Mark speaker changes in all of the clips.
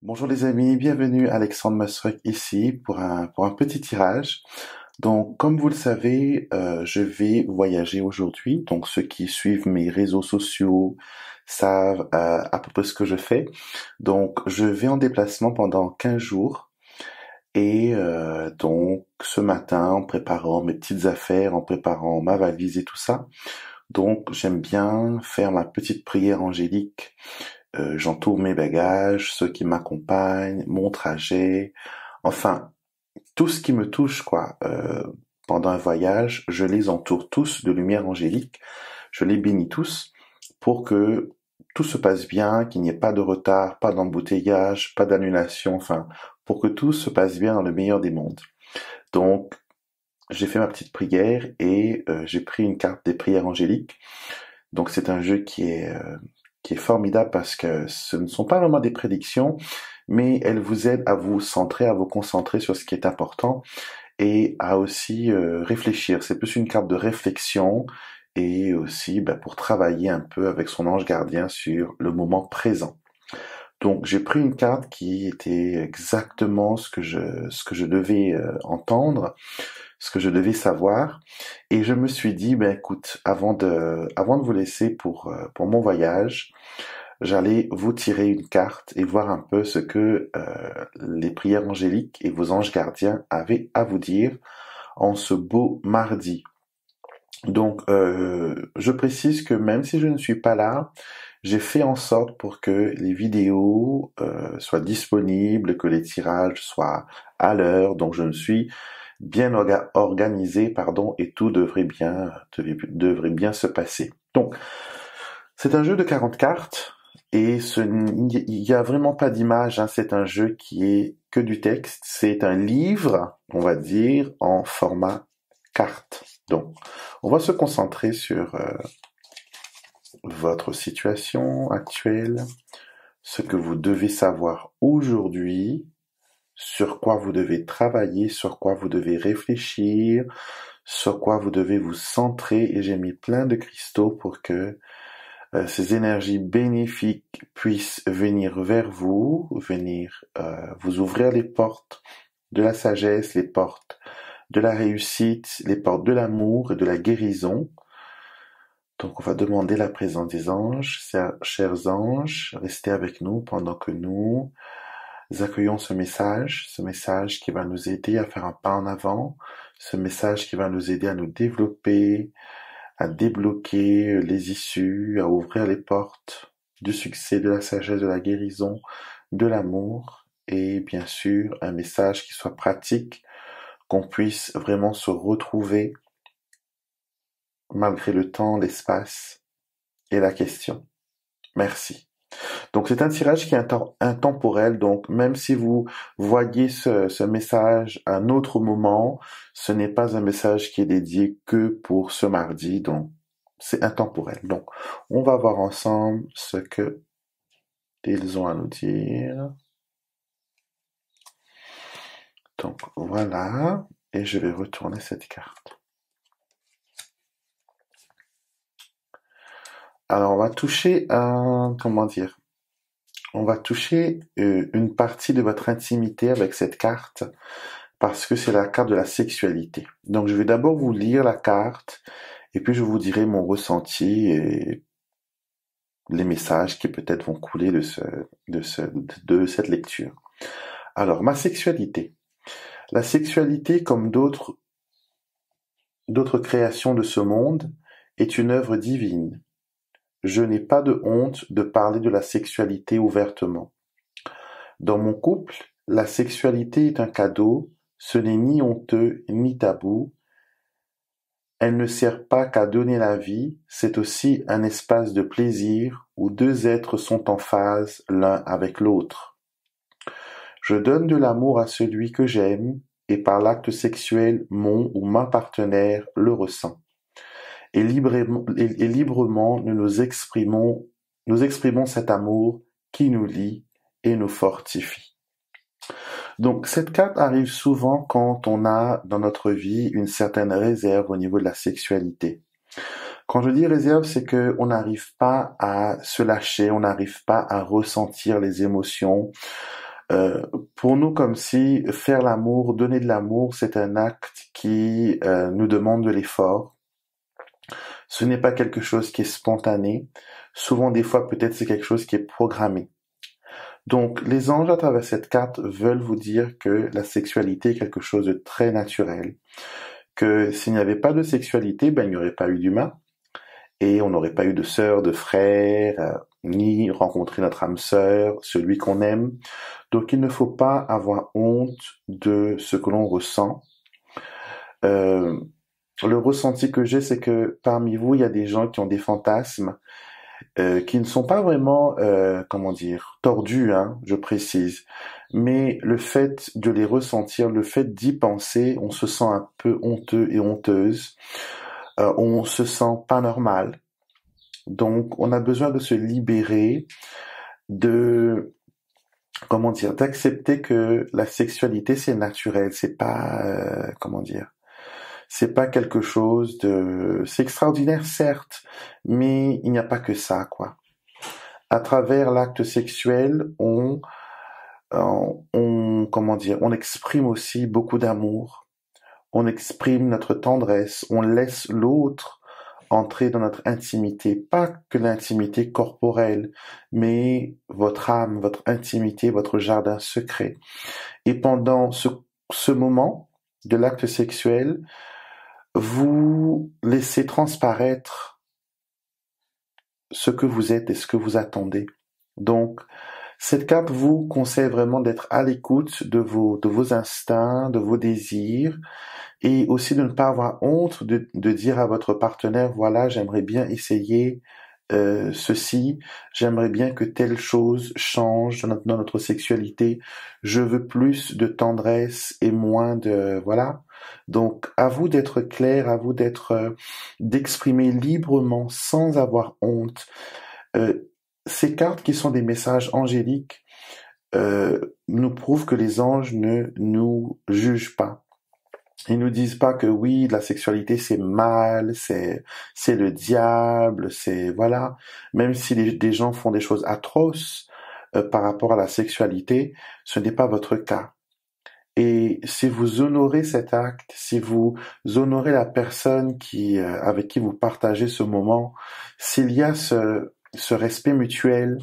Speaker 1: Bonjour les amis, bienvenue Alexandre Masruck ici pour un petit tirage. Donc comme vous le savez, je vais voyager aujourd'hui. Donc ceux qui suivent mes réseaux sociaux savent à peu près ce que je fais. Donc je vais en déplacement pendant 15 jours. Et donc ce matin, en préparant mes petites affaires, en préparant ma valise et tout ça, donc j'aime bien faire ma petite prière angélique. J'entoure mes bagages, ceux qui m'accompagnent, mon trajet, enfin tout ce qui me touche quoi. Pendant un voyage, je les entoure tous de lumière angélique, je les bénis tous pour que tout se passe bien, qu'il n'y ait pas de retard, pas d'embouteillage, pas d'annulation, enfin pour que tout se passe bien dans le meilleur des mondes. Donc j'ai fait ma petite prière et j'ai pris une carte des prières angéliques. Donc c'est un jeu qui est formidable parce que ce ne sont pas vraiment des prédictions, mais elles vous aident à vous centrer, à vous concentrer sur ce qui est important et à aussi réfléchir. C'est plus une carte de réflexion et aussi pour travailler un peu avec son ange gardien sur le moment présent. Donc j'ai pris une carte qui était exactement ce que je devais entendre, ce que je devais savoir, et je me suis dit écoute, avant de vous laisser pour mon voyage, j'allais vous tirer une carte et voir un peu ce que les prières angéliques et vos anges gardiens avaient à vous dire en ce beau mardi. Donc, je précise que même si je ne suis pas là, j'ai fait en sorte pour que les vidéos soient disponibles, que les tirages soient à l'heure. Donc, je me suis bien organisé, pardon, et tout devrait bien se passer. Donc, c'est un jeu de 40 cartes et il y a vraiment pas d'image. Hein, c'est un jeu qui est que du texte. C'est un livre, on va dire, en format carte. Donc, on va se concentrer sur votre situation actuelle, ce que vous devez savoir aujourd'hui, sur quoi vous devez travailler, sur quoi vous devez réfléchir, sur quoi vous devez vous centrer. Et j'ai mis plein de cristaux pour que ces énergies bénéfiques puissent venir vers vous, venir vous ouvrir les portes de la sagesse, les portes de la réussite, les portes de l'amour et de la guérison. Donc on va demander la présence des anges. Chers anges, restez avec nous pendant que nous accueillons ce message qui va nous aider à faire un pas en avant, ce message qui va nous aider à nous développer, à débloquer les issues, à ouvrir les portes du succès, de la sagesse, de la guérison, de l'amour, et bien sûr un message qui soit pratique, qu'on puisse vraiment se retrouver malgré le temps, l'espace et la question. Merci. Donc c'est un tirage qui est intemporel, donc même si vous voyez ce message à un autre moment, ce n'est pas un message qui est dédié que pour ce mardi, donc c'est intemporel. Donc on va voir ensemble ce que ils ont à nous dire. Donc voilà, et je vais retourner cette carte. Alors on va toucher on va toucher une partie de votre intimité avec cette carte parce que c'est la carte de la sexualité. Donc je vais d'abord vous lire la carte et puis je vous dirai mon ressenti et les messages qui peut-être vont couler de cette lecture. Alors ma sexualité. La sexualité, comme d'autres créations de ce monde, est une œuvre divine. Je n'ai pas de honte de parler de la sexualité ouvertement. Dans mon couple, la sexualité est un cadeau, ce n'est ni honteux ni tabou. Elle ne sert pas qu'à donner la vie, c'est aussi un espace de plaisir où deux êtres sont en phase l'un avec l'autre. Je donne de l'amour à celui que j'aime et par l'acte sexuel, mon ou ma partenaire le ressent. Et librement nous exprimons cet amour qui nous lie et nous fortifie. Donc cette carte arrive souvent quand on a dans notre vie une certaine réserve au niveau de la sexualité. Quand je dis réserve, c'est que on n'arrive pas à se lâcher, on n'arrive pas à ressentir les émotions, Euh, pour nous, comme si faire l'amour, donner de l'amour, c'est un acte qui nous demande de l'effort. Ce n'est pas quelque chose qui est spontané. Souvent, des fois, peut-être c'est quelque chose qui est programmé. Donc, les anges, à travers cette carte, veulent vous dire que la sexualité est quelque chose de très naturel. Que s'il n'y avait pas de sexualité, ben, il n'y aurait pas eu d'humain. Et on n'aurait pas eu de sœur, de frère, ni rencontrer notre âme sœur, celui qu'on aime. Donc, il ne faut pas avoir honte de ce que l'on ressent. Euh, le ressenti que j'ai, c'est que parmi vous, il y a des gens qui ont des fantasmes qui ne sont pas vraiment, comment dire, tordus, hein, je précise. Mais le fait de les ressentir, le fait d'y penser, on se sent un peu honteux et honteuse. On se sent pas normal. Donc, on a besoin de se libérer, de, comment dire, d'accepter que la sexualité c'est naturel, c'est pas, comment dire, c'est pas quelque chose de, c'est extraordinaire certes, mais il n'y a pas que ça, quoi. À travers l'acte sexuel, comment dire, on exprime aussi beaucoup d'amour, on exprime notre tendresse, on laisse l'autre entrer dans notre intimité, pas que l'intimité corporelle, mais votre âme, votre intimité, votre jardin secret. Et pendant ce moment de l'acte sexuel, vous laissez transparaître ce que vous êtes et ce que vous attendez. Donc, cette carte vous conseille vraiment d'être à l'écoute de vos instincts, de vos désirs, et aussi de ne pas avoir honte de dire à votre partenaire, voilà, j'aimerais bien essayer ceci, j'aimerais bien que telle chose change dans notre sexualité, je veux plus de tendresse et moins de... Voilà. Donc, à vous d'être clair, à vous d'exprimer librement, sans avoir honte. Ces cartes qui sont des messages angéliques nous prouvent que les anges ne nous jugent pas. Ils nous disent pas que oui, la sexualité c'est mal, c'est le diable, c'est voilà. Même si des gens font des choses atroces par rapport à la sexualité, ce n'est pas votre cas. Et si vous honorez cet acte, si vous honorez la personne avec qui vous partagez ce moment, s'il y a ce respect mutuel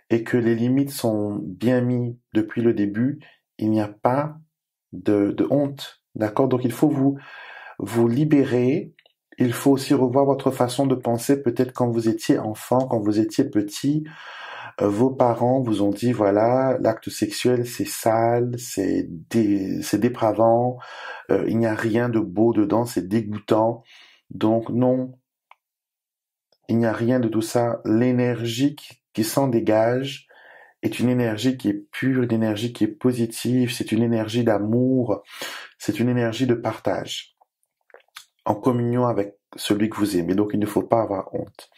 Speaker 1: et que les limites sont bien mises depuis le début, il n'y a pas de honte. D'accord? Donc il faut vous libérer. Il faut aussi revoir votre façon de penser. Peut-être quand vous étiez enfant, quand vous étiez petit, vos parents vous ont dit, voilà, l'acte sexuel c'est sale, c'est dépravant, il n'y a rien de beau dedans, c'est dégoûtant. Donc non, il n'y a rien de tout ça. L'énergie qui s'en dégage est une énergie qui est pure, une énergie qui est positive, c'est une énergie d'amour, c'est une énergie de partage, en communion avec celui que vous aimez. Donc il ne faut pas avoir honte.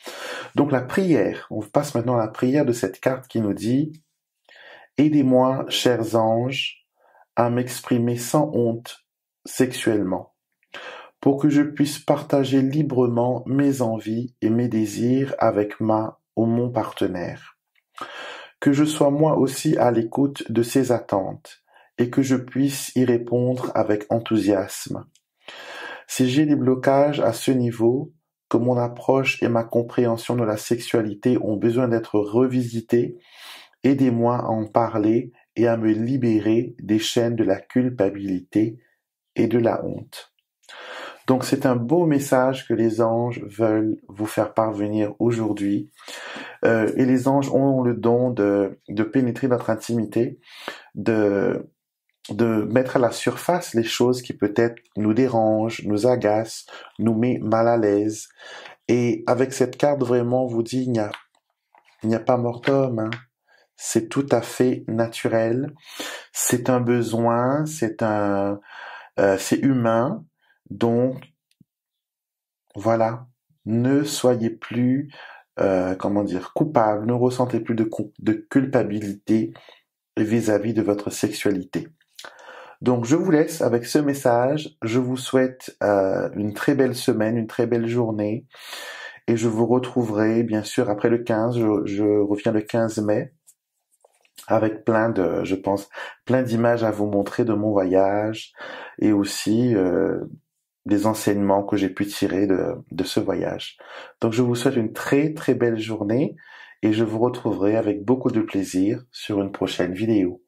Speaker 1: Donc la prière, on passe maintenant à la prière de cette carte qui nous dit « Aidez-moi, chers anges, à m'exprimer sans honte sexuellement, pour que je puisse partager librement mes envies et mes désirs avec ma ou mon partenaire. Que je sois moi aussi à l'écoute de ses attentes et que je puisse y répondre avec enthousiasme. Si j'ai des blocages à ce niveau, que mon approche et ma compréhension de la sexualité ont besoin d'être revisitées, aidez-moi à en parler et à me libérer des chaînes de la culpabilité et de la honte. » Donc c'est un beau message que les anges veulent vous faire parvenir aujourd'hui. Et les anges ont le don de pénétrer notre intimité, de mettre à la surface les choses qui peut-être nous dérangent, nous agacent, nous met mal à l'aise. Et avec cette carte, vraiment, on vous dit, il n'y a pas mort d'homme, hein. C'est tout à fait naturel. C'est un besoin, c'est humain. Donc, voilà. Ne soyez plus, comment dire, coupable. Ne ressentez plus de culpabilité vis-à-vis de votre sexualité. Donc, je vous laisse avec ce message. Je vous souhaite une très belle semaine, une très belle journée. Et je vous retrouverai, bien sûr, après le 15. Je reviens le 15 mai. avec je pense, plein d'images à vous montrer de mon voyage et aussi des enseignements que j'ai pu tirer de ce voyage. Donc je vous souhaite une très très belle journée et je vous retrouverai avec beaucoup de plaisir sur une prochaine vidéo.